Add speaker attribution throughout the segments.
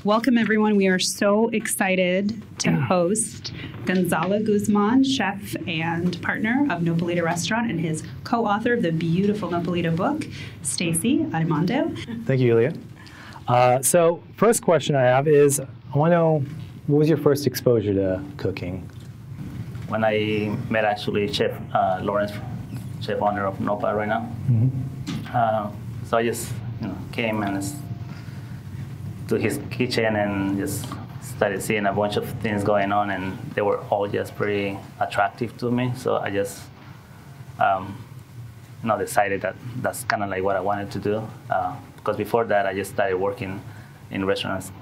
Speaker 1: Welcome, everyone. We are so excited to host Gonzalo Guzman, chef and partner of Nopalito Restaurant, and his co-author of the beautiful Nopalito book, Stacy Adimando.
Speaker 2: Thank you, Julia. So first question I have is, I want to know, what was your first exposure to cooking?
Speaker 3: When I met actually Chef Laurence, chef owner of Nopal right now. So I just came and to his kitchen and just started seeing a bunch of things going on, and they were all just pretty attractive to me. So I just decided that that's kind of like what I wanted to do. Because before that, I just started working in restaurants.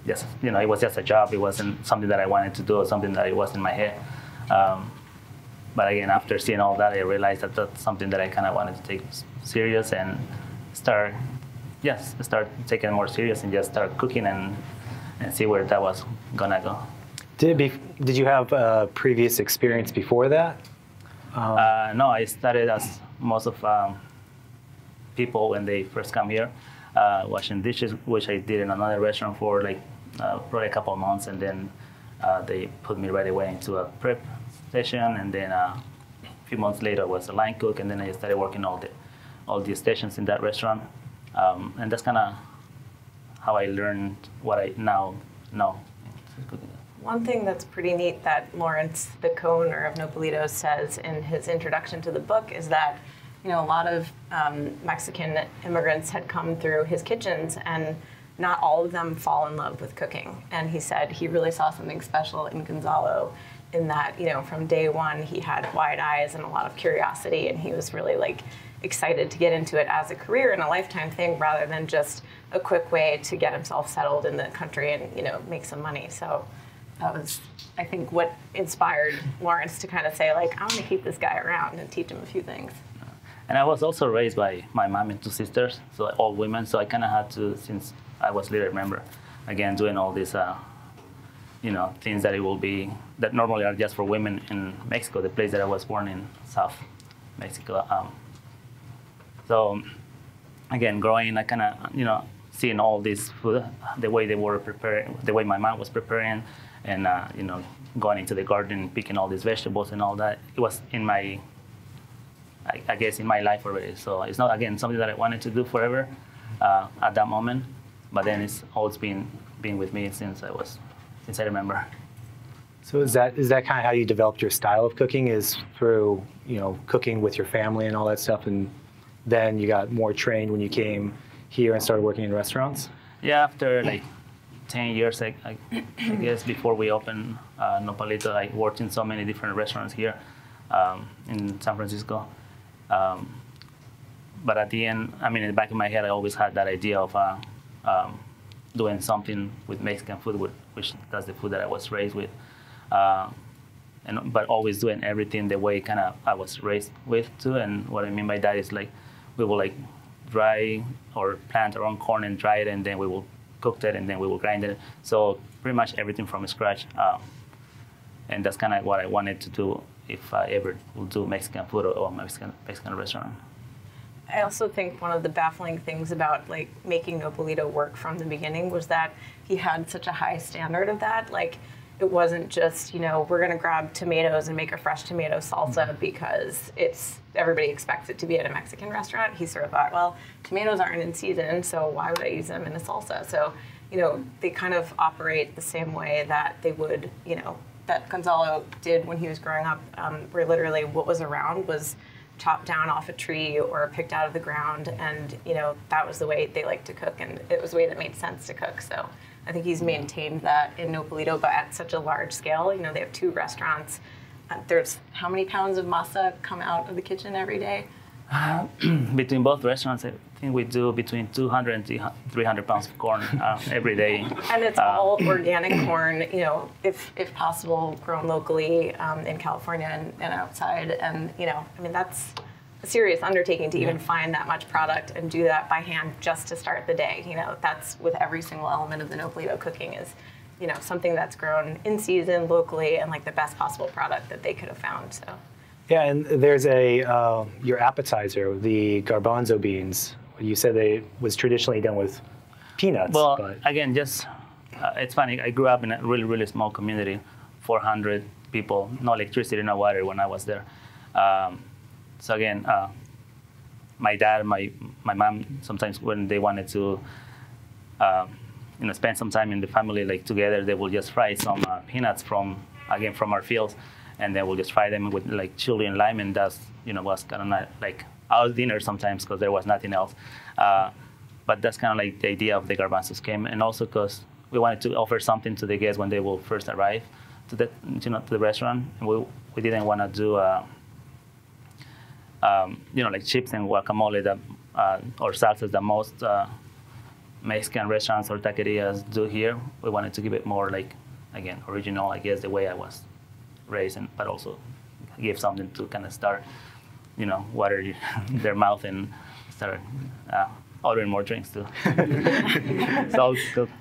Speaker 3: It was just a job. It wasn't something that I wanted to do or something that it was in my head. But again, after seeing all that, I realized that that's something that I kind of wanted to take serious and start taking it more serious and just start cooking and see where that was gonna go.
Speaker 2: Did you have previous experience before that?
Speaker 3: No, I started as most of people when they first come here, washing dishes, which I did in another restaurant for probably a couple of months, and then they put me right away into a prep station, and then a few months later I was a line cook, and then I started working all the stations in that restaurant. And that's kind of how I learned what I now know.
Speaker 4: One thing that's pretty neat that Laurence, the co-owner of Nopalito, says in his introduction to the book is that a lot of Mexican immigrants had come through his kitchens, and not all of them fall in love with cooking. And he said he really saw something special in Gonzalo in that, from day one, he had wide eyes and a lot of curiosity, and he was really excited to get into it as a career and a lifetime thing rather than just a quick way to get himself settled in the country and make some money. So that was, I think, what inspired Laurence to kind of say, I want to keep this guy around and teach him a few things.
Speaker 3: And I was also raised by my mom and two sisters, so all women. So I kind of had to, since I was little, remember, again, doing all these, things that normally are just for women in Mexico, the place that I was born in, South Mexico. So again, growing, I kind of, seeing all this food, the way they were preparing, the way my mom was preparing, and going into the garden, picking all these vegetables and all that. It was in my, I guess, in my life already. So it's not, again, something that I wanted to do forever at that moment, but then it's always been with me since I remember.
Speaker 2: So is that kind of how you developed your style of cooking, is through cooking with your family and all that stuff, and then you got more trained when you came here and started working in restaurants?
Speaker 3: Yeah, after 10 years, I guess, before we opened Nopalito, I worked in so many different restaurants here in San Francisco. But at the end, in the back of my head, I always had that idea of doing something with Mexican food, which that's the food that I was raised with. But always doing everything the way kind of I was raised with too. And what I mean by that is we will dry or plant our own corn and dry it, and then we will cook it, and then we will grind it. So pretty much everything from scratch. And that's kind of what I wanted to do if I ever will do Mexican food or Mexican restaurant.
Speaker 4: I also think one of the baffling things about making Nopalito work from the beginning was that he had such a high standard of that. It wasn't just, we're going to grab tomatoes and make a fresh tomato salsa because everybody expects it to be at a Mexican restaurant. He sort of thought, well, tomatoes aren't in season, so why would I use them in a salsa? So, they kind of operate the same way that they would, that Gonzalo did when he was growing up, where literally what was around was chopped down off a tree or picked out of the ground, and that was the way they liked to cook, and it was the way that made sense to cook. So I think he's maintained that in Nopalito, but at such a large scale. They have 2 restaurants. There's how many pounds of masa come out of the kitchen every day?
Speaker 3: Between both restaurants, I think we do between 200 and 300 pounds of corn every day.
Speaker 4: And it's all organic corn, if possible, grown locally in California and outside. And, that's a serious undertaking to even find that much product and do that by hand just to start the day. That's with every single element of the Nopalito cooking is, something that's grown in season locally and the best possible product that they could have found. So.
Speaker 2: Yeah, and there's your appetizer, the garbanzo beans. You said it was traditionally done with peanuts.
Speaker 3: Well,
Speaker 2: but
Speaker 3: again, just it's funny. I grew up in a really, really small community, 400 people, no electricity, no water when I was there. So again, my dad, my mom, sometimes when they wanted to, spend some time in the family like together, they will just fry some peanuts from our fields, and then we'll just fry them with like chili and lime, and that's was kind of like our dinner sometimes because there was nothing else. But that's kind of like the idea of the garbanzos came, and also because we wanted to offer something to the guests when they will first arrive to the to the restaurant, and we didn't want to do like chips and guacamole that or salsas that most Mexican restaurants or taquerias do here. We wanted to give it more like, again, original, I guess, the way I was raised, but also give something to kind of start, water their mouth and start ordering more drinks too. So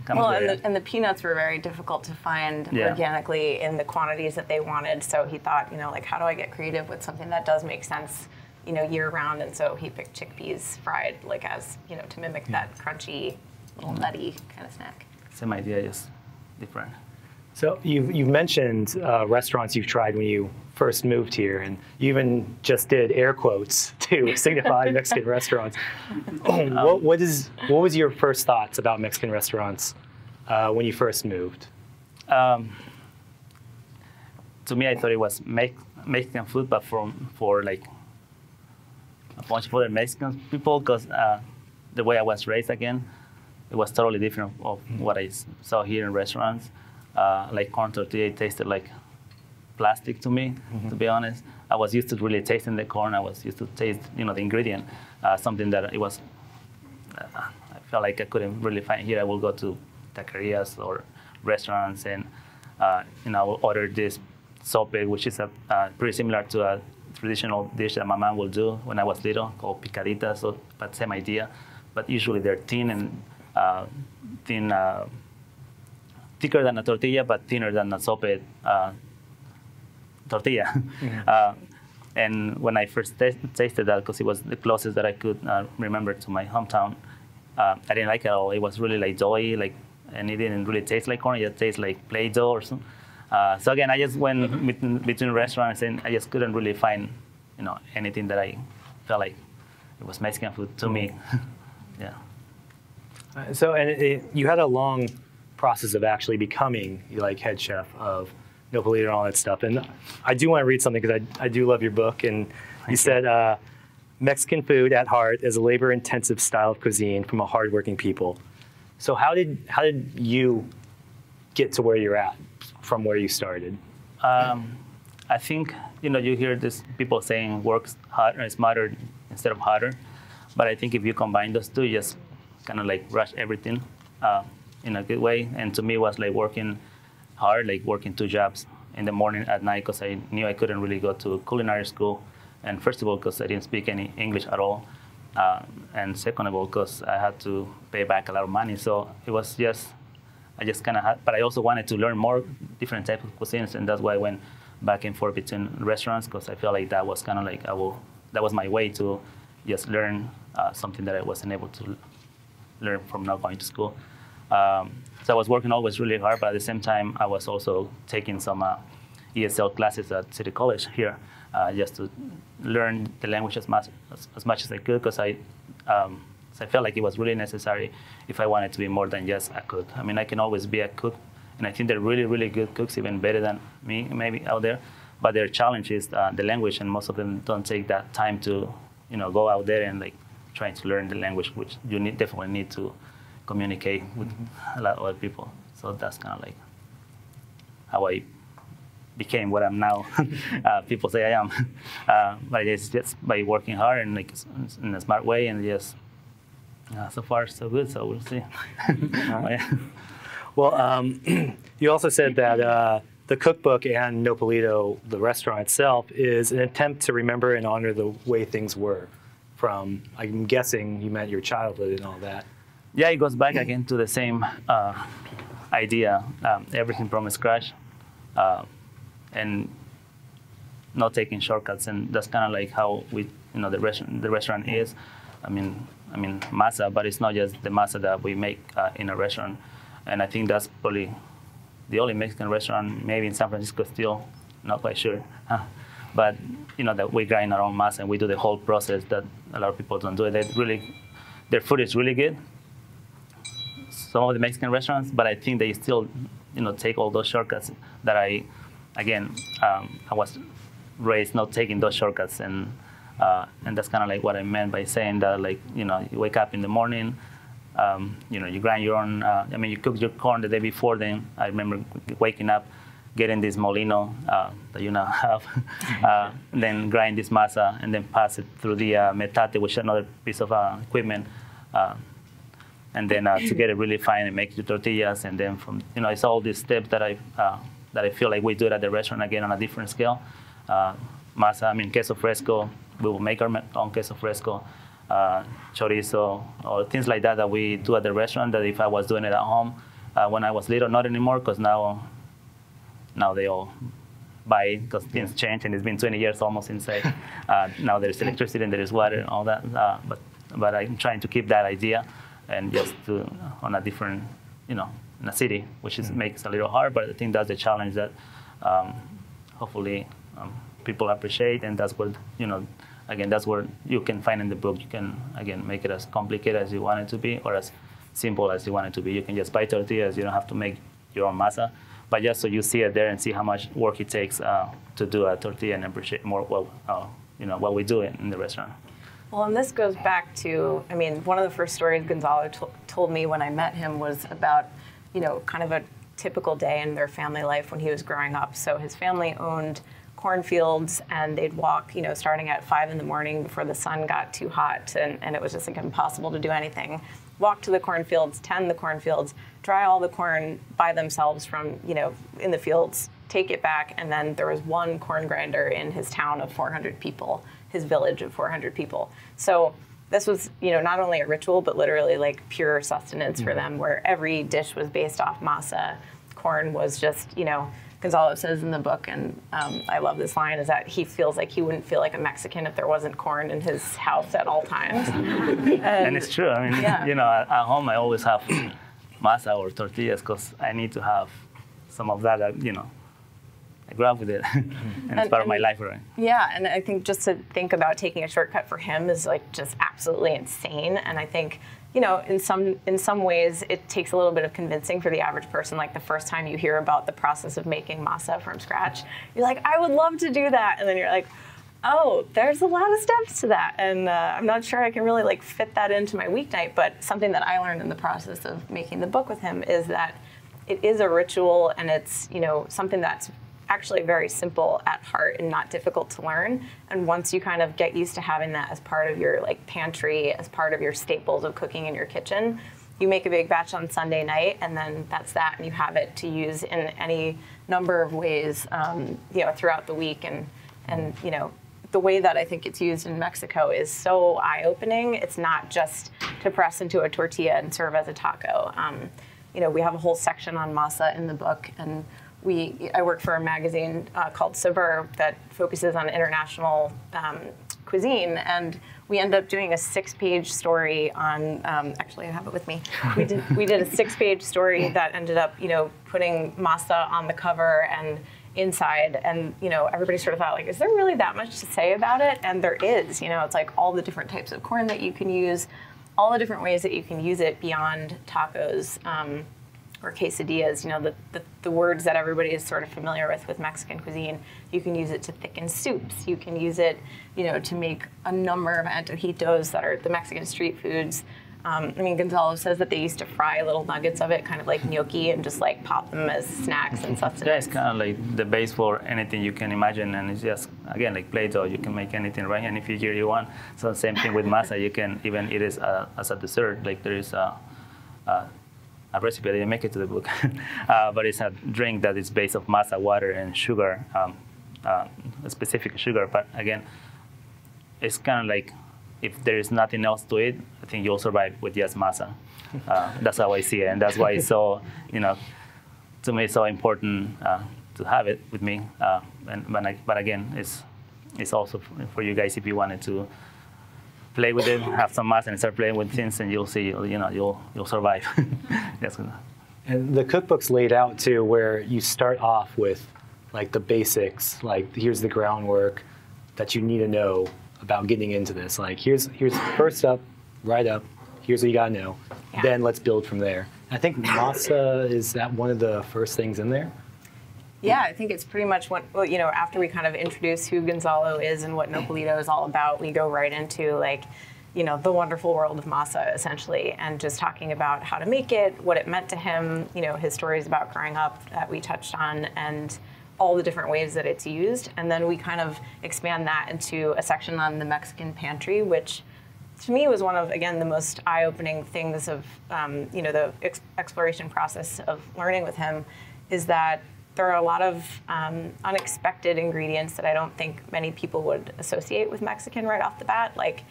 Speaker 4: and the peanuts were very difficult to find organically in the quantities that they wanted. So he thought, like, how do I get creative with something that does make sense, year round? And so he picked chickpeas fried, like as to mimic that crunchy, little nutty kind of snack.
Speaker 3: Same idea, just different.
Speaker 2: So you've mentioned restaurants you've tried when you first moved here, and you even just did air quotes to signify Mexican restaurants. What was your first thoughts about Mexican restaurants when you first moved?
Speaker 3: To me, I thought it was Mexican food, but for like a bunch of other Mexican people, because the way I was raised, again, it was totally different of what I saw here in restaurants. Like corn tortilla, it tasted like plastic to me, to be honest. I was used to really tasting the corn. I was used to taste, the ingredient, something that it was, I felt like I couldn't really find here. I will go to taquerias or restaurants and, I will order this sope, which is pretty similar to a traditional dish that my mom will do when I was little, called picaditas, so, but same idea. But usually they're thin and thicker than a tortilla, but thinner than a sope tortilla. And when I first tasted that, because it was the closest that I could remember to my hometown, I didn't like it at all. It was really like doughy, and it didn't really taste like corn. It just tastes like Play-Doh or something. So again, I just went between restaurants, and I just couldn't really find, anything that I felt like it was Mexican food to me. Yeah.
Speaker 2: So, and you had a long process of actually becoming like head chef of Nopalito and all that stuff. And I do want to read something because I do love your book. And you said, Mexican food at heart is a labor-intensive style of cuisine from a hardworking people. So how did you get to where you're at from where you started?
Speaker 3: I think, you hear this people saying works hard or smarter instead of harder. But I think if you combine those two, you just kind of like rush everything in a good way. And to me, it was like working hard, like working 2 jobs in the morning, at night, because I knew I couldn't really go to culinary school. And first of all, because I didn't speak any English at all. And second of all, because I had to pay back a lot of money. So it was just, I just kind of had, but I also wanted to learn more different types of cuisines. And that's why I went back and forth between restaurants, because I felt like that was kind of like, that was my way to just learn something that I wasn't able to learn from not going to school. So I was working always really hard, but at the same time, I was also taking some ESL classes at City College here, just to learn the language as much as I could, because I felt like it was really necessary if I wanted to be more than just a cook. I mean, I can always be a cook, and I think they're really, really good cooks, even better than me, maybe out there. But their challenge is the language, and most of them don't take that time to, go out there and like trying to learn the language, which you definitely need to communicate with a lot of other people. So that's kind of like how I became what I'm now. People say I am, but it's just by working hard and like in a smart way, and just so far so good. So we'll see.
Speaker 2: Well, you also said that the cookbook and Nopalito, the restaurant itself, is an attempt to remember and honor the way things were from, I'm guessing you meant your childhood and all that.
Speaker 3: Yeah, it goes back again to the same idea, everything from scratch, and not taking shortcuts. And that's kind of like how we, the restaurant is. masa, but it's not just the masa that we make in a restaurant. And I think that's probably the only Mexican restaurant, maybe in San Francisco still, not quite sure. But that we grind our own masa and we do the whole process that a lot of people don't do. Their food is really good. Some of the Mexican restaurants, but I think they still, take all those shortcuts that I was raised not taking those shortcuts, and that's kind of like what I meant by saying that, like, you wake up in the morning, you grind your own. You cook your corn the day before. Then I remember waking up, getting this molino that you now have, then grind this masa and then pass it through the metate, which is another piece of equipment. And then to get it really fine and make the tortillas, and then from it's all these steps that I feel like we do it at the restaurant again on a different scale. Masa, queso fresco, we will make our own queso fresco, chorizo, or things like that we do at the restaurant. That if I was doing it at home when I was little, not anymore, because now they all buy it because things change, and it's been 20 years almost since now there's electricity and there is water and all that. But I'm trying to keep that idea. And just on a different, in a city, which makes it a little hard, but I think that's the challenge that hopefully people appreciate, and that's what, again, that's where you can find in the book. You can, again, make it as complicated as you want it to be, or as simple as you want it to be. You can just buy tortillas. You don't have to make your own masa, but just so you see it there and see how much work it takes to do a tortilla and appreciate more what we do in the restaurant.
Speaker 4: Well, and this goes back to, one of the first stories Gonzalo told me when I met him was about, kind of a typical day in their family life when he was growing up. So his family owned cornfields, and they'd walk, starting at 5 in the morning before the sun got too hot, and it was just like impossible to do anything. Walk to the cornfields, tend the cornfields, dry all the corn by themselves from, in the fields, take it back, and then there was one corn grinder in his town of 400 people. His village of 400 people. So this was, not only a ritual, but literally like pure sustenance for them, where every dish was based off masa. Corn was just, Gonzalo says in the book, and I love this line, is that he feels like he wouldn't feel like a Mexican if there wasn't corn in his house at all times.
Speaker 3: And it's true. At home I always have masa or tortillas because I need to have some of that, I grew up with it, and it's part of my life, right?
Speaker 4: Yeah, and I think just to think about taking a shortcut for him is like just absolutely insane. And I think, in some ways it takes a little bit of convincing for the average person. Like the first time you hear about the process of making masa from scratch, you're like, I would love to do that, and then you're like, oh, there's a lot of steps to that, and I'm not sure I can really like fit that into my weeknight. But something that I learned in the process of making the book with him is that it is a ritual, and it's something that's actually very simple at heart and not difficult to learn. And once you kind of get used to having that as part of your like pantry, as part of your staples of cooking in your kitchen, you make a big batch on Sunday night, and then that's that, and you have it to use in any number of ways, throughout the week. And the way that I think it's used in Mexico is so eye-opening. It's not just to press into a tortilla and serve as a taco. We have a whole section on masa in the book, and I work for a magazine called Saver that focuses on international cuisine, and we end up doing a 6-page story on. Actually, I have it with me. We did a 6-page story that ended up, putting masa on the cover and inside, and everybody sort of thought, like, is there really that much to say about it? And there is. It's like all the different types of corn that you can use, all the different ways that you can use it beyond tacos. Or quesadillas, the words that everybody is sort of familiar with Mexican cuisine. You can use it to thicken soups. You can use it, to make a number of antojitos that are the Mexican street foods. Gonzalo says that they used to fry little nuggets of it, kind of like gnocchi, and just like pop them as snacks and sustenance.
Speaker 3: Yeah, it's kind of like the base for anything you can imagine, and it's just, again, like Play-Doh. You can make anything right any figure you want. So same thing with masa. You can even eat it as a dessert. Like there is a recipe, I didn't make it to the book, but it's a drink that is based of masa, water, and sugar, a specific sugar. But again, it's kind of like if there is nothing else to it, I think you'll survive with just masa. That's how I see it, and that's why it's so, to me, it's so important to have it with me. But again, it's also for you guys if you wanted to play with it, have some masa, and start playing with things, and you'll see, you'll survive. That's good.
Speaker 2: And the cookbook's laid out too, where you start off with like the basics, like here's the groundwork that you need to know about getting into this. Like here's first up, right up, here's what you gotta know. Yeah. Then let's build from there. I think masa, is that one of the first things in there?
Speaker 4: Yeah, I think it's pretty much after we kind of introduce who Gonzalo is and what Nopalito is all about, we go right into like, the wonderful world of masa, essentially, and just talking about how to make it, what it meant to him, his stories about growing up that we touched on, and all the different ways that it's used. And then we kind of expand that into a section on the Mexican pantry, which to me was one of, again, the most eye-opening things of, the exploration process of learning with him, is that there are a lot of unexpected ingredients that I don't think many people would associate with Mexican right off the bat. Like,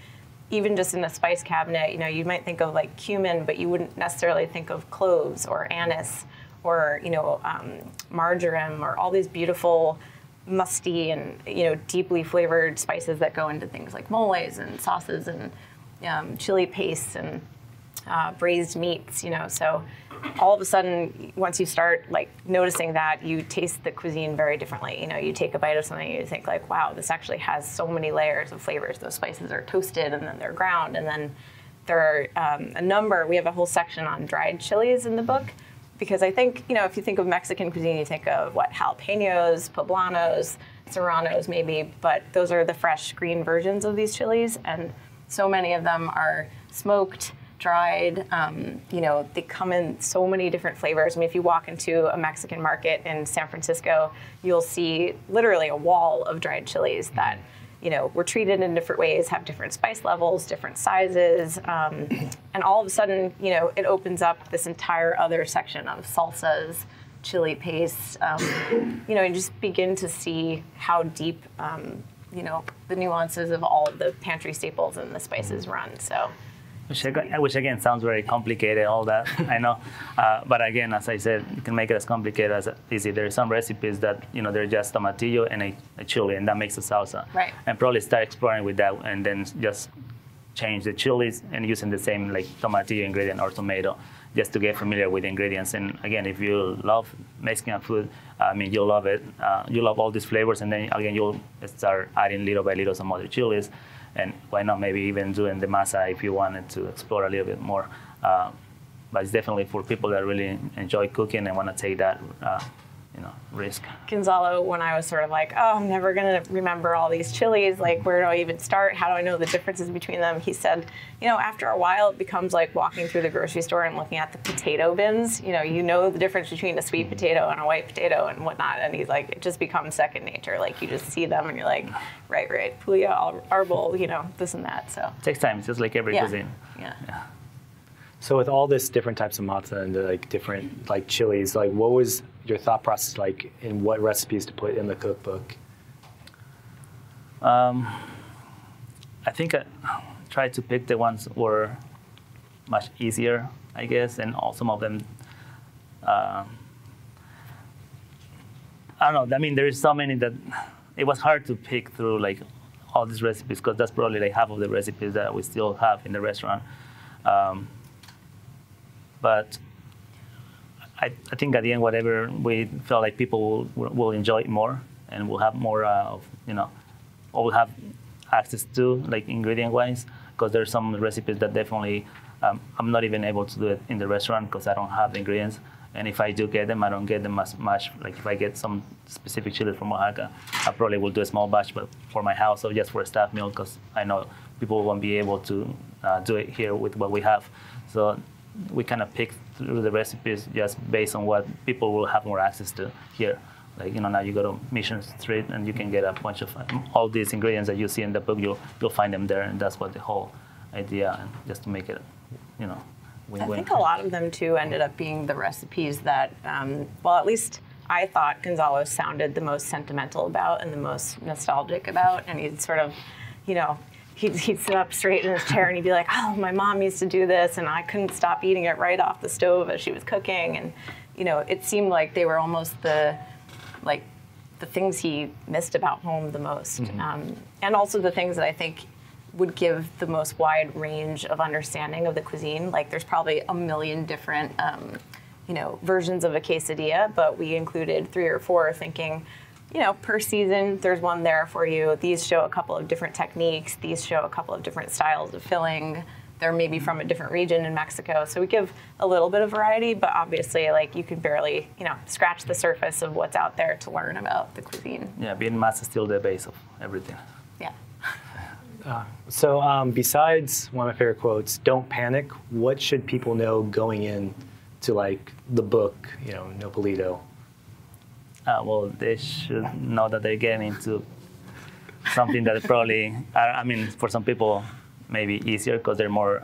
Speaker 4: even just in a spice cabinet, you might think of like cumin, but you wouldn't necessarily think of cloves or anise or marjoram or all these beautiful musty and deeply flavored spices that go into things like moles and sauces and chili pastes and braised meats. So all of a sudden, once you start like noticing that, you taste the cuisine very differently. You take a bite of something and you think like, wow, this actually has so many layers of flavors. Those spices are toasted and then they're ground, and then there are a number. We have a whole section on dried chilies in the book, because I think, if you think of Mexican cuisine, you think of jalapenos, poblanos, serranos maybe, but those are the fresh green versions of these chilies, and so many of them are smoked, dried. They come in so many different flavors. I mean, if you walk into a Mexican market in San Francisco, you'll see literally a wall of dried chilies that, were treated in different ways, have different spice levels, different sizes, and all of a sudden, it opens up this entire other section of salsas, chili pastes. You just begin to see how deep, the nuances of all of the pantry staples and the spices run. So.
Speaker 3: Which again sounds very complicated, all that, I know. But again, as I said, you can make it as complicated as easy. There are some recipes that, they're just tomatillo and a chili, and that makes a salsa.
Speaker 4: Right.
Speaker 3: And probably start exploring with that, and then just change the chilies and using the same like tomatillo ingredient or tomato, just to get familiar with the ingredients. And again, if you love Mexican food, you'll love it. You love all these flavors, and then again, you'll start adding little by little some other chilies. And why not maybe even doing the masa if you wanted to explore a little bit more. But it's definitely for people that really enjoy cooking and want to take that risk.
Speaker 4: Gonzalo, when I was sort of like, oh, I'm never going to remember all these chilies, like where do I even start? How do I know the differences between them? He said, after a while it becomes like walking through the grocery store and looking at the potato bins. You know the difference between a sweet potato and a white potato and whatnot. And he's like, it just becomes second nature. Like you just see them and you're like, right, puya, arbol, this and that. So
Speaker 3: it takes time. It's just like every cuisine.
Speaker 4: Yeah.
Speaker 2: So with all this different types of matzo and the like different like chilies, like what was your thought process like in what recipes to put in the cookbook?
Speaker 3: I think I tried to pick the ones that were much easier, I guess, and all some of them. I don't know. I mean, there is so many that it was hard to pick through like all these recipes, because that's probably like half of the recipes that we still have in the restaurant. But I think at the end, whatever we felt like people will enjoy it more, and will have more of, or will have access to, like ingredient-wise, because there's some recipes that definitely I'm not even able to do it in the restaurant because I don't have the ingredients. And if I do get them, I don't get them as much. Like if I get some specific chili from Oaxaca, I probably will do a small batch, but for my house or just for a staff meal, because I know people won't be able to do it here with what we have. So we kind of pick through the recipes just based on what people will have more access to here. Like, now you go to Mission Street and you can get a bunch of all these ingredients that you see in the book, you'll find them there, and that's what the whole idea, and just to make it, win-win.
Speaker 4: I think a lot of them too ended up being the recipes that, well, at least I thought Gonzalo sounded the most sentimental about and the most nostalgic about, and he'd sort of, he'd sit up straight in his chair and he'd be like, oh, my mom used to do this and I couldn't stop eating it right off the stove as she was cooking. And, it seemed like they were almost the things he missed about home the most. Mm-hmm. And also the things that I think would give the most wide range of understanding of the cuisine. Like there's probably a million different versions of a quesadilla, but we included 3 or 4 thinking, per season, there's one there for you. These show a couple of different techniques. These show a couple of different styles of filling. They're maybe from a different region in Mexico. So we give a little bit of variety, but obviously, like, you can barely, scratch the surface of what's out there to learn about the cuisine.
Speaker 3: Yeah, being mass is still the base of everything.
Speaker 4: Yeah.
Speaker 2: So besides one of my favorite quotes, "Don't panic," what should people know going in to like the book, Nopalito?
Speaker 3: Well, they should know that they're getting into something that probably, for some people, maybe easier because they're more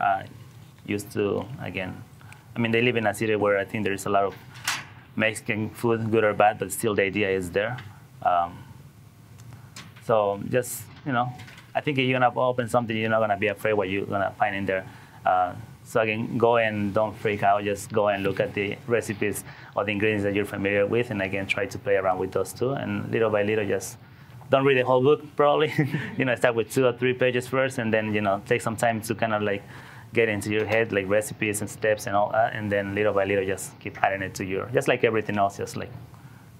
Speaker 3: used to, they live in a city where I think there is a lot of Mexican food, good or bad, but still the idea is there. So just, I think if you're going to open something, you're not going to be afraid what you're going to find in there. So again, go and don't freak out. Just go and look at the recipes or the ingredients that you're familiar with, and again, try to play around with those too. And little by little, just don't read the whole book, probably. Start with 2 or 3 pages first, and then, take some time to kind of like get into your head, like recipes and steps and all that. And then little by little, just keep adding it to just like everything else, just like.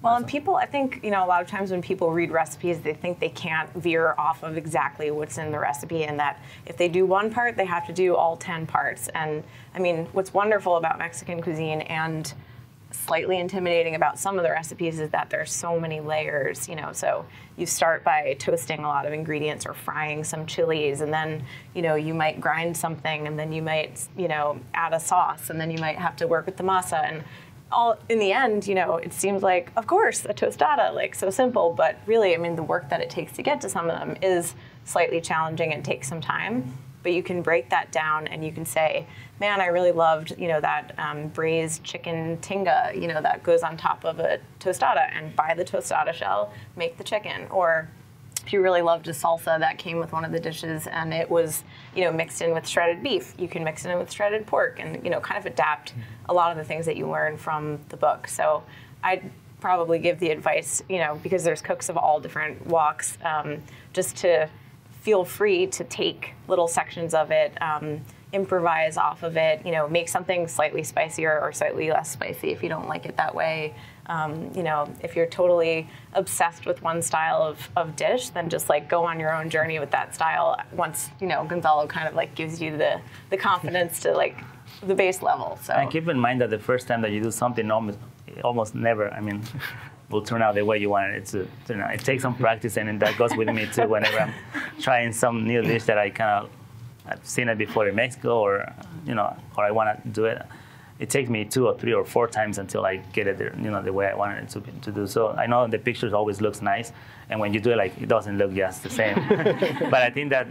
Speaker 4: Well, and people, I think, a lot of times when people read recipes, they think they can't veer off of exactly what's in the recipe, and that if they do one part, they have to do all 10 parts. And what's wonderful about Mexican cuisine and slightly intimidating about some of the recipes is that there's so many layers, So you start by toasting a lot of ingredients or frying some chilies, and then, you might grind something, and then you might, add a sauce, and then you might have to work with the masa. And all in the end, it seems like, of course, a tostada, like so simple, but really, the work that it takes to get to some of them is slightly challenging and takes some time. But you can break that down and you can say, man, I really loved, that braised chicken tinga, that goes on top of a tostada, and buy the tostada shell, make the chicken. Or if you really loved a salsa that came with one of the dishes and it was, mixed in with shredded beef, you can mix it in with shredded pork and, kind of adapt a lot of the things that you learn from the book. So I'd probably give the advice, because there's cooks of all different walks, just to feel free to take little sections of it, improvise off of it, make something slightly spicier or slightly less spicy if you don't like it that way. If you're totally obsessed with one style of dish, then just like go on your own journey with that style once, Gonzalo kind of like gives you the confidence to like the base level. So. And
Speaker 3: keep in mind that the first time that you do something, almost never, will turn out the way you want it to turn out. It takes some practice, and that goes with me too whenever I'm trying some new dish that I've seen it before in Mexico, or I want to do it. It takes me 2 or 3 or 4 times until I get it there, the way I wanted it to do. So I know the pictures always looks nice, and when you do it, like, it doesn't look just the same. But I think that,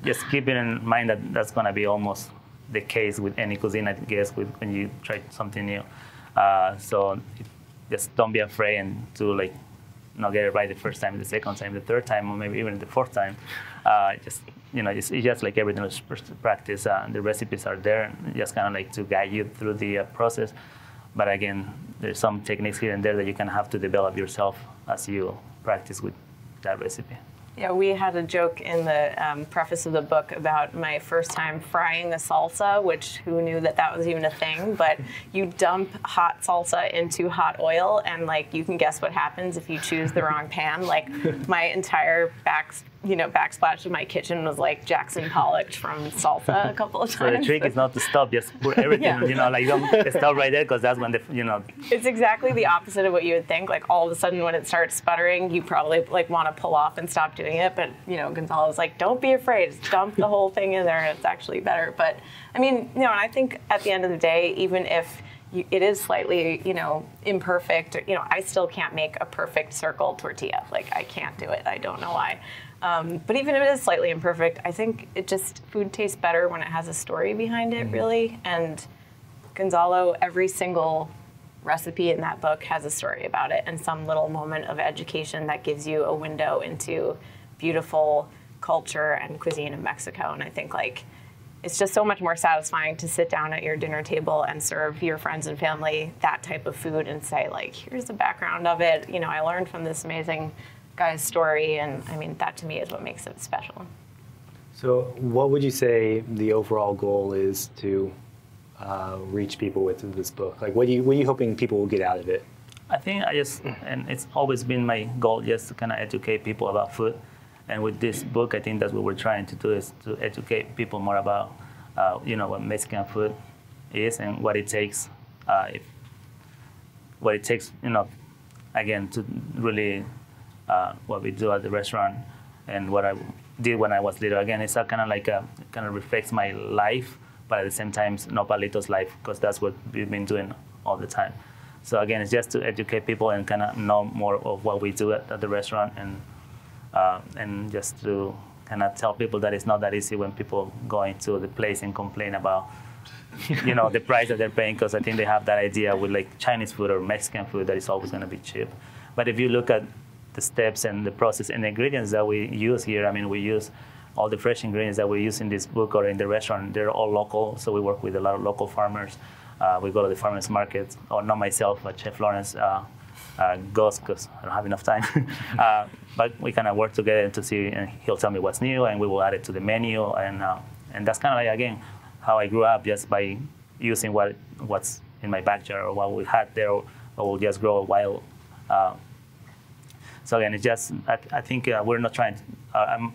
Speaker 3: just keeping in mind that that's going to be almost the case with any cuisine, I guess, when you try something new. Just don't be afraid and to like not get it right the first time, the second time, the third time, or maybe even the 4th time. It's just like everything is practice. The recipes are there, just kind of like to guide you through the process. But again, there's some techniques here and there that you kind of have to develop yourself as you practice with that recipe.
Speaker 4: Yeah, we had a joke in the preface of the book about my first time frying a salsa, which who knew that was even a thing, but you dump hot salsa into hot oil, and like you can guess what happens if you choose the wrong pan. Like my entire backsplash of my kitchen was like Jackson Pollock from salsa a couple of times.
Speaker 3: So the trick is not to stop, just put everything, don't stop right there, because that's when
Speaker 4: It's exactly the opposite of what you would think. Like all of a sudden when it starts sputtering, you probably like want to pull off and stop doing it. But, Gonzalo was like, don't be afraid, just dump the whole thing in there and it's actually better. But and I think at the end of the day, even if it is slightly, imperfect, I still can't make a perfect circle tortilla. Like I can't do it. I don't know why. But even if it is slightly imperfect, I think food tastes better when it has a story behind it, really. And Gonzalo, every single recipe in that book has a story about it and some little moment of education that gives you a window into beautiful culture and cuisine of Mexico. And I think it's just so much more satisfying to sit down at your dinner table and serve your friends and family that type of food and say here's the background of it. I learned from this amazing guy's story, and that to me is what makes it special.
Speaker 2: So what would you say the overall goal is to reach people with this book? Like, what are you hoping people will get out of it?
Speaker 3: I think and it's always been my goal just to kind of educate people about food. And with this book, I think that's what we're trying to do, is to educate people more about, what Mexican food is and what it takes, again, to really what we do at the restaurant and what I did when I was little. Again, it's kind of reflects my life, but at the same time, Nopalito's life, because that's what we've been doing all the time. So again, it's just to educate people and kind of know more of what we do at the restaurant, and just to kind of tell people that it's not that easy when people go into the place and complain about, the price that they're paying, because I think they have that idea with like Chinese food or Mexican food that it's always going to be cheap. But if you look at the steps and the process and the ingredients that we use here, I mean, we use all the fresh ingredients that we use in this book or in the restaurant. They're all local, so we work with a lot of local farmers. We go to the farmers markets, or not myself, but Chef Laurence goes, because I don't have enough time. But we kind of work together to see, and he'll tell me what's new, and we will add it to the menu. And that's kind of like, again, how I grew up, just by using what's in my backyard or what we had there, or we'll just grow wild. So again, it's just, I think we're not trying,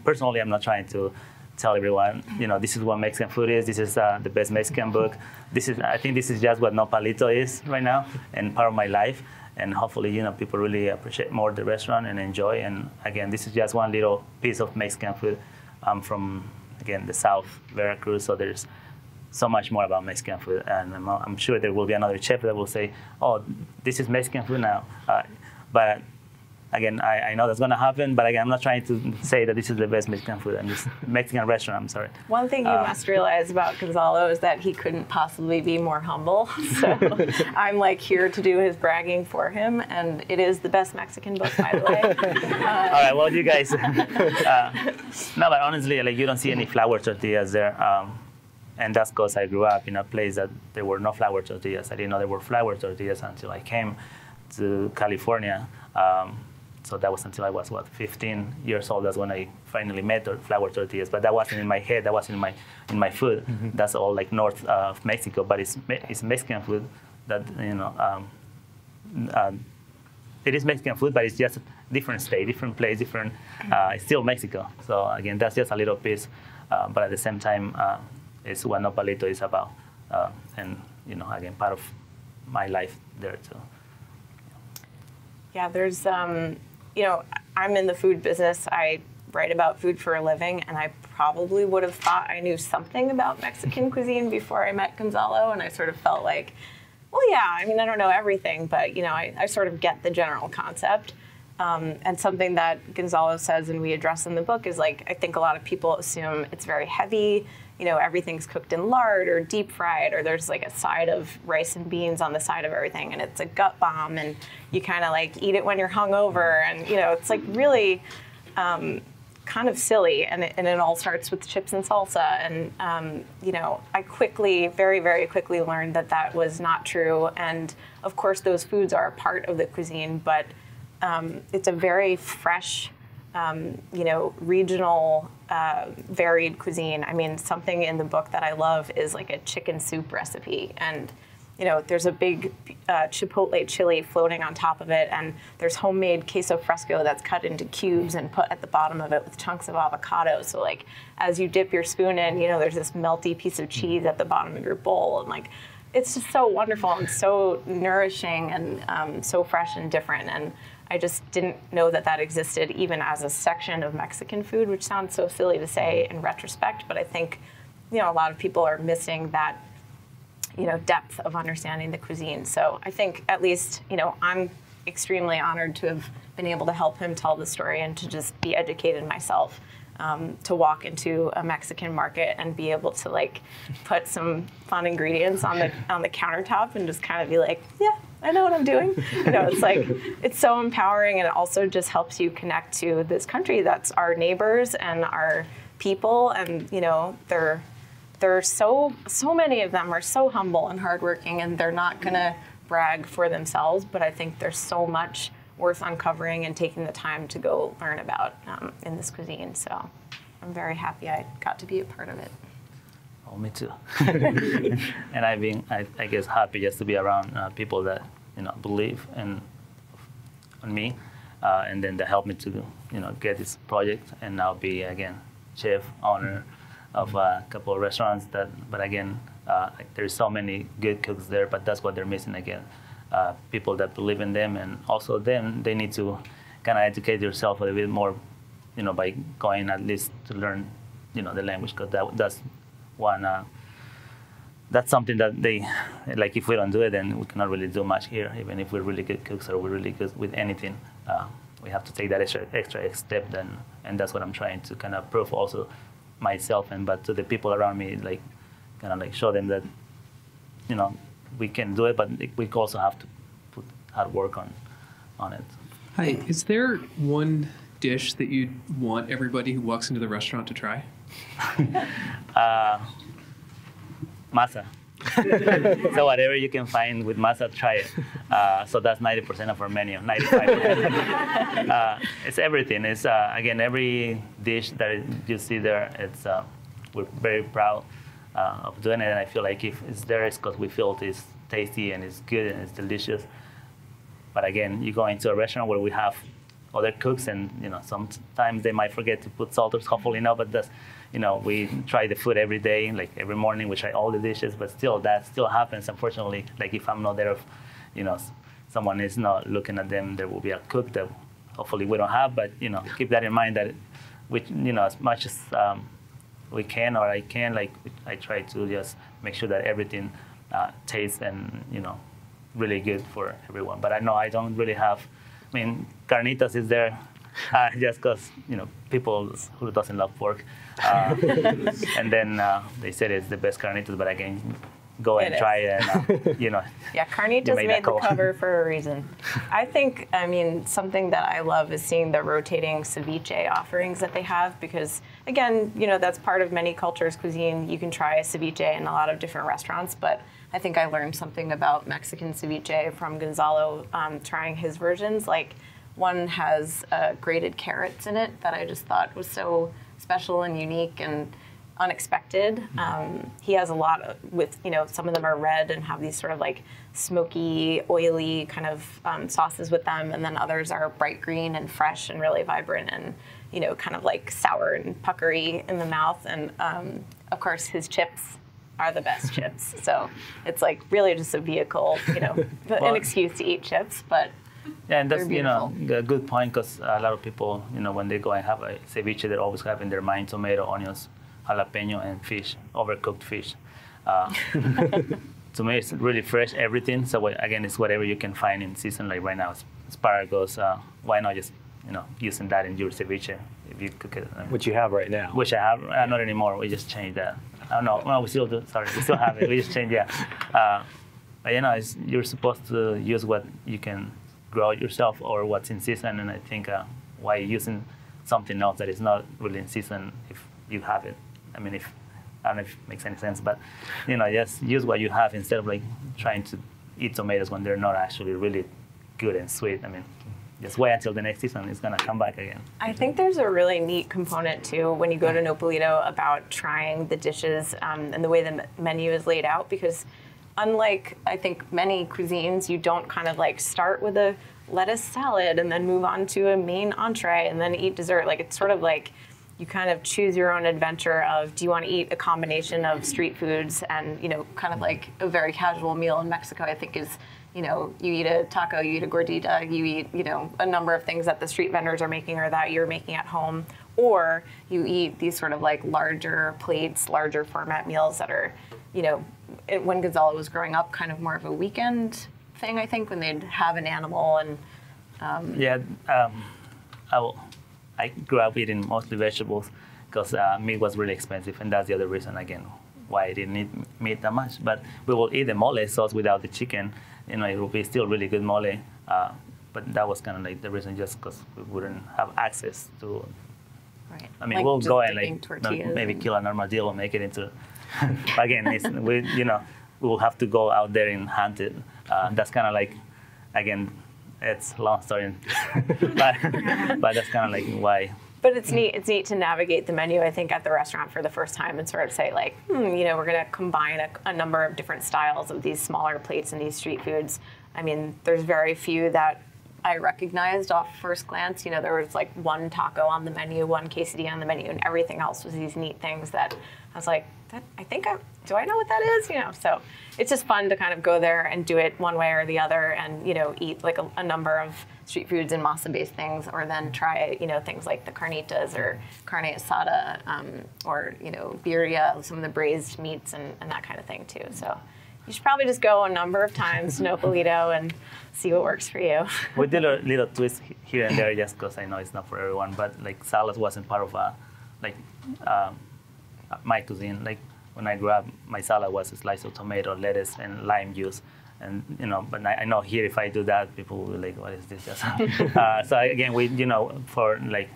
Speaker 3: personally, I'm not trying to tell everyone, this is what Mexican food is, this is the best Mexican book. I think this is just what Nopalito is right now and part of my life. And hopefully, people really appreciate more the restaurant and enjoy. And again, this is just one little piece of Mexican food. I'm from, again, the South, Veracruz, so there's so much more about Mexican food. And I'm sure there will be another chef that will say, oh, this is Mexican food now. But again, I know that's going to happen, but again, I'm not trying to say that this is the best Mexican food. I'm just Mexican restaurant, I'm sorry.
Speaker 4: One thing you must realize about Gonzalo is that he couldn't possibly be more humble. So I'm like here to do his bragging for him, and it is the best Mexican book, by the way.
Speaker 3: All right, well, you guys, no, but honestly, like, you don't see any flour tortillas there. And that's because I grew up in a place that there were no flour tortillas. I didn't know there were flour tortillas until I came to California. So that was until I was, 15 years old. That's when I finally met flour tortillas. But that wasn't in my head. That wasn't in my food. Mm-hmm. That's all like north of Mexico. But it's Mexican food that, it is Mexican food, but it's just different state, different place, different, it's still Mexico. So again, that's just a little piece. But at the same time, it's what Nopalito is about. And, again, part of my life there too.
Speaker 4: Yeah, there's, I'm in the food business. I write about food for a living, and I probably would have thought I knew something about Mexican cuisine before I met Gonzalo, and I sort of felt like, well, yeah, I mean, I don't know everything, but, I sort of get the general concept. And something that Gonzalo says and we address in the book is, like, I think a lot of people assume it's very heavy, everything's cooked in lard or deep fried, or there's like a side of rice and beans on the side of everything, and it's a gut bomb, and you kind of like eat it when you're hungover, and it's like really kind of silly, and it all starts with chips and salsa, and I quickly, very, very quickly learned that was not true, and of course those foods are a part of the cuisine, but it's a very fresh, regional, varied cuisine. I mean, something in the book that I love is like a chicken soup recipe, and there's a big chipotle chili floating on top of it, and there's homemade queso fresco that's cut into cubes and put at the bottom of it with chunks of avocado. So like, as you dip your spoon in, there's this melty piece of cheese at the bottom of your bowl, and like, it's just so wonderful and so nourishing and so fresh and different. And I just didn't know that existed even as a section of Mexican food, which sounds so silly to say in retrospect, but I think, a lot of people are missing that, depth of understanding the cuisine. So I think at least, I'm extremely honored to have been able to help him tell the story and to just be educated myself, to walk into a Mexican market and be able to like put some fun ingredients on the countertop and just kind of be like, yeah, I know what I'm doing. It's like, it's so empowering, and it also just helps you connect to this country that's our neighbors and our people, and they're so many of them are so humble and hardworking, and they're not gonna brag for themselves, but I think there's so much worth uncovering and taking the time to go learn about in this cuisine. So I'm very happy I got to be a part of it.
Speaker 3: Oh, me too. And I've been, I guess, happy just to be around people that believe in me, and then that helped me to get this project, and now be again chef owner of a couple of restaurants. But again, there's so many good cooks there, but that's what they're missing again. People that believe in them, and also they need to kind of educate yourself a little bit more, by going at least to learn, the language, because that's one. That's something that they, like, if we don't do it, then we cannot really do much here, even if we're really good cooks or we're really good with anything. We have to take that extra step then, and that's what I'm trying to kind of prove also myself, but to the people around me, like, kind of like show them that, we can do it, but we also have to put hard work on it.
Speaker 5: Hi, is there one dish that you want everybody who walks into the restaurant to try?
Speaker 3: Masa. So whatever you can find with masa, try it. So that's 90% of our menu, 95%. It's everything. It's again, every dish that you see there. It's we're very proud of doing it, and I feel like if it's there, it's because we feel it's tasty and it's good and it's delicious. But again, you go into a restaurant where we have other cooks, and sometimes they might forget to put salt, or hopefully not, but that's. We try the food every day, like every morning we try all the dishes, but still that still happens, unfortunately. Like if I'm not there, someone is not looking at them, there will be a cook that hopefully we don't have, but keep that in mind that we, as much as we can, or I can, like I try to just make sure that everything tastes and really good for everyone. But I know I don't really have, carnitas is there just because people who doesn't love pork. And then they said it's the best carnitas, but again, go and try it. And,
Speaker 4: Yeah, carnitas made the cover for a reason. I think, something that I love is seeing the rotating ceviche offerings that they have, because again, that's part of many cultures' cuisine. You can try a ceviche in a lot of different restaurants, but I think I learned something about Mexican ceviche from Gonzalo trying his versions. Like, one has grated carrots in it that I just thought was so special and unique and unexpected. He has a lot with, some of them are red and have these sort of like smoky, oily kind of sauces with them, and then others are bright green and fresh and really vibrant and, kind of like sour and puckery in the mouth. And of course, his chips are the best chips. So it's like really just a vehicle, an excuse to eat chips, but.
Speaker 3: Yeah, and that's a good point, because a lot of people, when they go and have a ceviche, they always have in their mind tomato, onions, jalapeno, and fish, overcooked fish. To me, it's really fresh everything. So again, it's whatever you can find in season. Like right now, asparagus. Why not just using that in your ceviche if you cook it?
Speaker 2: Which you have right now.
Speaker 3: Which I have not anymore. We just changed that. I don't know. No, we still do. Sorry, we still have it. We just changed. Yeah. But you're supposed to use what you can grow it yourself or what's in season, and I think why using something else that is not really in season if you have it. I don't know if it makes any sense, but just use what you have instead of like trying to eat tomatoes when they're not actually really good and sweet. Just wait until the next season, it's gonna come back again.
Speaker 4: I think there's a really neat component too when you go to Nopalito about trying the dishes and the way the menu is laid out, because unlike, I think, many cuisines, you don't kind of like start with a lettuce salad and then move on to a main entree and then eat dessert. Like, it's sort of like you kind of choose your own adventure of, do you want to eat a combination of street foods and, kind of like a very casual meal in Mexico, I think is, you eat a taco, you eat a gordita, you eat, a number of things that the street vendors are making or that you're making at home. Or you eat these sort of like larger plates, larger format meals that are, when Gonzalo was growing up, kind of more of a weekend thing, I think, when they'd have an animal and.
Speaker 3: I grew up eating mostly vegetables because meat was really expensive, and that's the other reason, again, why I didn't eat meat that much. But we will eat the mole sauce without the chicken. It will be still really good mole. But that was kind of like the reason, just because we wouldn't have access to.
Speaker 4: Right.
Speaker 3: Like we'll go and maybe kill an armadillo and make it into. Again, we will have to go out there and hunt it. That's kind of like, again, it's a long story, but that's kind of like why
Speaker 4: But it's neat. It's neat to navigate the menu, I think, at the restaurant for the first time and sort of say, like, you know, we're going to combine a number of different styles of these smaller plates and these street foods. I mean, there's very few that I recognized off first glance. You know, there was like one taco on the menu, one quesadilla on the menu, and everything else was these neat things that I was like, do I know what that is? You know, so it's just fun to kind of go there and do it one way or the other, and you know, eat like a number of street foods and masa-based things, or then try, you know, things like the carnitas or carne asada, or you know, birria, some of the braised meats and that kind of thing too. So you should probably just go a number of times to Nopalito and see what works for you.
Speaker 3: We did a little twist here and there just because I know it's not for everyone, but like salad wasn't part of my cuisine. Like when I grew up, my salad was a slice of tomato, lettuce, and lime juice. And you know, but I know here if I do that, people will be like, "What is this?" So again, we, you know, for like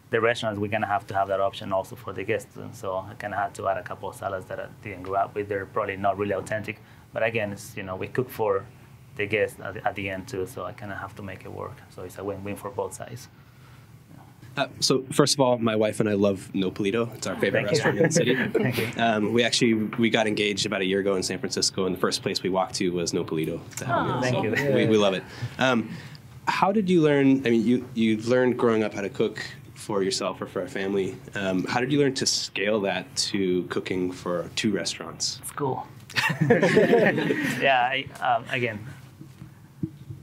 Speaker 3: the restaurants, we're gonna have to have that option also for the guests. And so I kind of had to add a couple of salads that I didn't grow up with. They're probably not really authentic, but again, it's, you know, we cook for the guests at the end too. So I kind of have to make it work. So it's a win-win for both sides.
Speaker 6: So first of all, my wife and I love Nopalito. It's our favorite restaurant in the city.
Speaker 3: Thank you.
Speaker 6: We got engaged about a year ago in San Francisco, and the first place we walked to was Nopalito.
Speaker 3: Thank you.
Speaker 6: We love it. How did you learn? I mean, you learned growing up how to cook for yourself or for a family. How did you learn to scale that to cooking for 2 restaurants?
Speaker 3: School. Yeah. Again,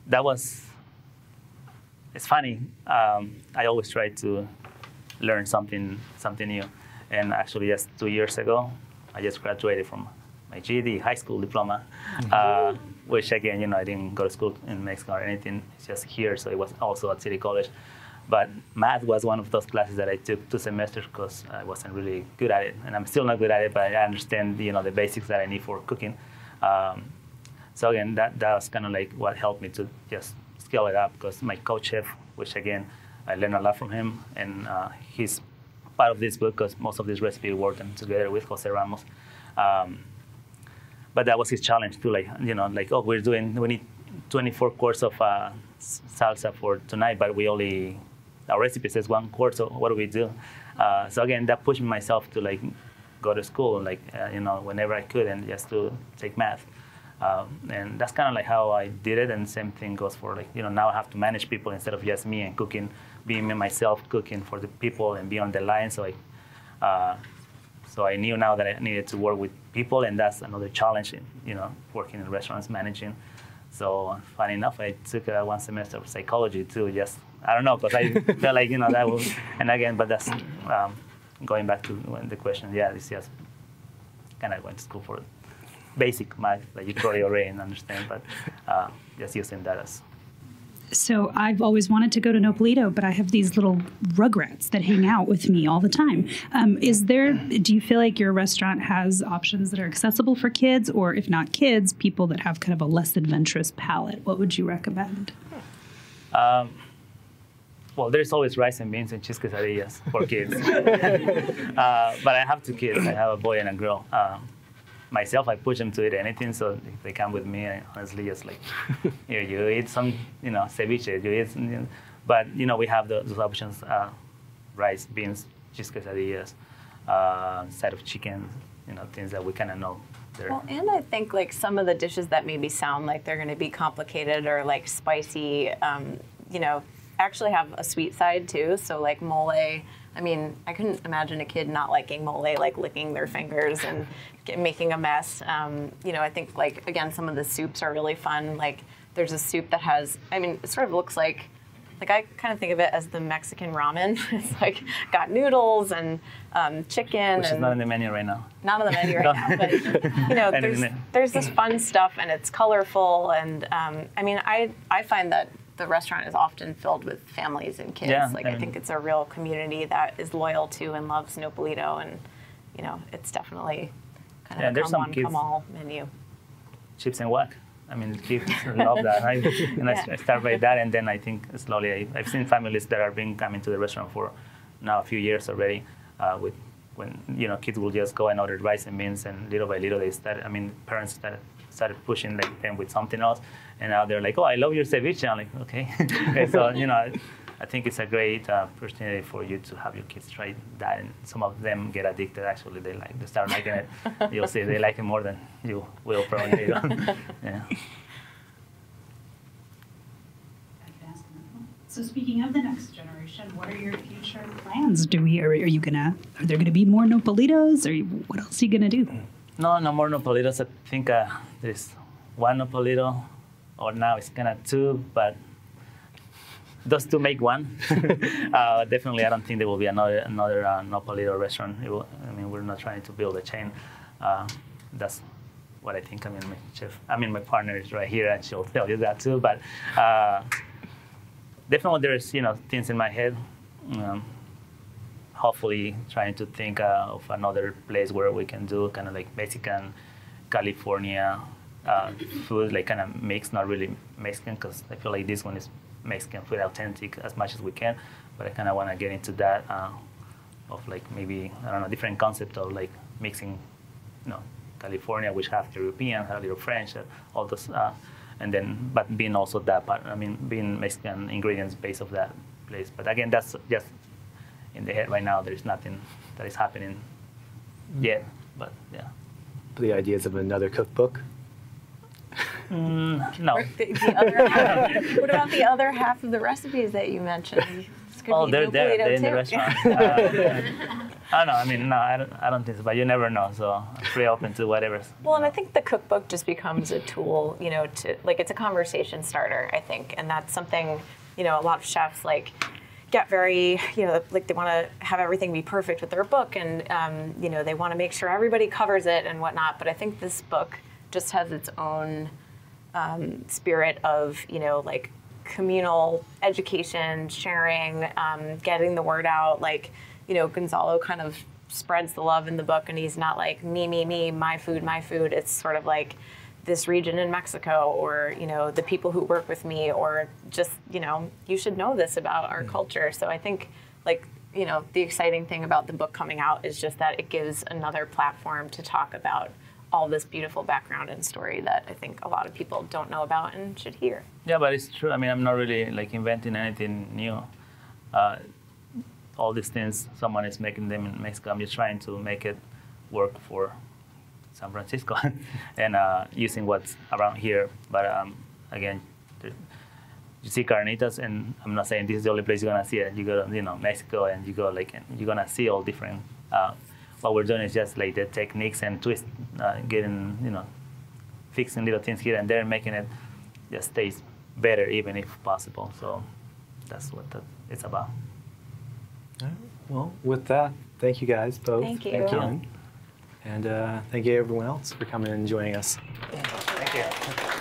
Speaker 3: that was. It's funny. I always try to learn something new, and actually, just 2 years ago, I just graduated from my GED, high school diploma, which again, you know, I didn't go to school in Mexico or anything. It's just here, so it was also at City College. But math was one of those classes that I took 2 semesters because I wasn't really good at it, and I'm still not good at it. But I understand, you know, the basics that I need for cooking. So again, that was kind of like what helped me to just scale it up, because my coach chef, which again, I learned a lot from him, and he's part of this book because most of this recipe worked together with Jose Ramos. But that was his challenge too, like, you know, like, oh, we need 24 quarts of salsa for tonight, but our recipe says 1 quart, so what do we do? So again, that pushed myself to like go to school, like, you know, whenever I could, and just to take math. And that's kind of like how I did it, and same thing goes for, like, you know, now I have to manage people instead of just me and cooking, being me myself cooking for the people and be on the line. So so I knew now that I needed to work with people, and that's another challenge, you know, working in restaurants, managing. So funny enough, I took 1 semester of psychology too. Just, I don't know, because I felt like, you know, that was, and again, but that's going back to the question. Yeah, it's just kind of went to school for basic math that you probably already understand, but just using that as.
Speaker 1: So I've always wanted to go to Nopalito, but I have these little rugrats that hang out with me all the time. Do you feel like your restaurant has options that are accessible for kids, or if not kids, people that have kind of a less adventurous palate? What would you recommend?
Speaker 3: Well, there's always rice and beans and cheese quesadillas for kids. But I have 2 kids. I have a boy and a girl. Myself, I push them to eat anything, so if they come with me, I honestly just like, here, you eat some, you know, ceviche, you eat some, you know, but, you know, we have those options, rice, beans, cheese quesadillas, side of chicken, you know, things that we kind of know.
Speaker 4: Well, and I think like some of the dishes that maybe sound like they're going to be complicated or like spicy, you know, actually have a sweet side too. So like mole, I mean, I couldn't imagine a kid not liking mole, like licking their fingers and making a mess. You know, I think like, again, some of the soups are really fun. Like there's a soup that has, I mean, it sort of looks like I kind of think of it as the Mexican ramen. It's like got noodles and chicken.
Speaker 3: Which is not on the menu right now.
Speaker 4: Not on the menu right now, but you know, there's this fun stuff and it's colorful. And I mean, I find that the restaurant is often filled with families and kids.
Speaker 3: Yeah,
Speaker 4: like I think it's a real community that is loyal to and loves Nopalito, and you know, it's definitely kind of a come one, come all menu.
Speaker 3: Chips and whack. I mean, kids love that. I start by that, and then I think slowly I've seen families that are coming to the restaurant for now a few years already. When you know, kids will just go and order rice and beans, and little by little they started. I mean, parents started pushing them with something else, and now they're like, "Oh, I love your ceviche." I'm like, "Okay." So you know, I think it's a great opportunity for you to have your kids try that, and some of them get addicted. Actually, they start liking it. You'll see they like it more than you will probably. Yeah.
Speaker 1: So speaking of the next generation, what are your future plans? Are there gonna be more Nopalitos, or what else are you gonna do?
Speaker 3: No more Nopalitos. I think there's one Nopalito, or now it's kind of two, but those two make one. Definitely, I don't think there will be another Nopalito restaurant. We're not trying to build a chain. That's what I think. My partner is right here, and she'll tell you that too. But definitely, there's things in my head. Hopefully, trying to think of another place where we can do kind of like Mexican, California food, like kind of mixed, not really Mexican, because I feel like this one is Mexican food, authentic as much as we can. But I kind of want to get into that of like maybe, I don't know, different concept of like mixing, California, which have European, have a little French, all those, and then, but being also that part, being Mexican ingredients based of that place. But again, that's just in the head right now. There's nothing that is happening yet, but yeah.
Speaker 2: The ideas of another cookbook?
Speaker 3: No.
Speaker 4: The other half, what about the other half of the recipes that you mentioned?
Speaker 3: Oh, they're there. They're in the restaurant. I don't know. No, I don't think so. But you never know. So I'm pretty open to whatever.
Speaker 4: Well, and I think the cookbook just becomes a tool, to it's a conversation starter, I think, and that's something, a lot of chefs get very, they want to have everything be perfect with their book, and they want to make sure everybody covers it and whatnot. But I think this book just has its own spirit of, communal education, sharing, getting the word out. Gonzalo kind of spreads the love in the book, and he's not like me, my food. It's sort of like this region in Mexico, or the people who work with me, or just you should know this about our culture. So I think the exciting thing about the book coming out is just that it gives another platform to talk about all this beautiful background and story that I think a lot of people don't know about and should hear.
Speaker 3: Yeah, but it's true. I'm not really inventing anything new. All these things, someone is making them in Mexico. I'm just trying to make it work for San Francisco and using what's around here. But again, you see carnitas, and I'm not saying this is the only place you're gonna see it. You go to Mexico, and you go and you're gonna see all different. What we're doing is just the techniques and twist, getting fixing little things here and there, making it just taste better, even if possible. So that's what it's about.
Speaker 2: All right. Well, with that, thank you guys both.
Speaker 4: Thank you.
Speaker 2: Thank you. And thank you everyone else for coming and joining us.
Speaker 3: Thank you.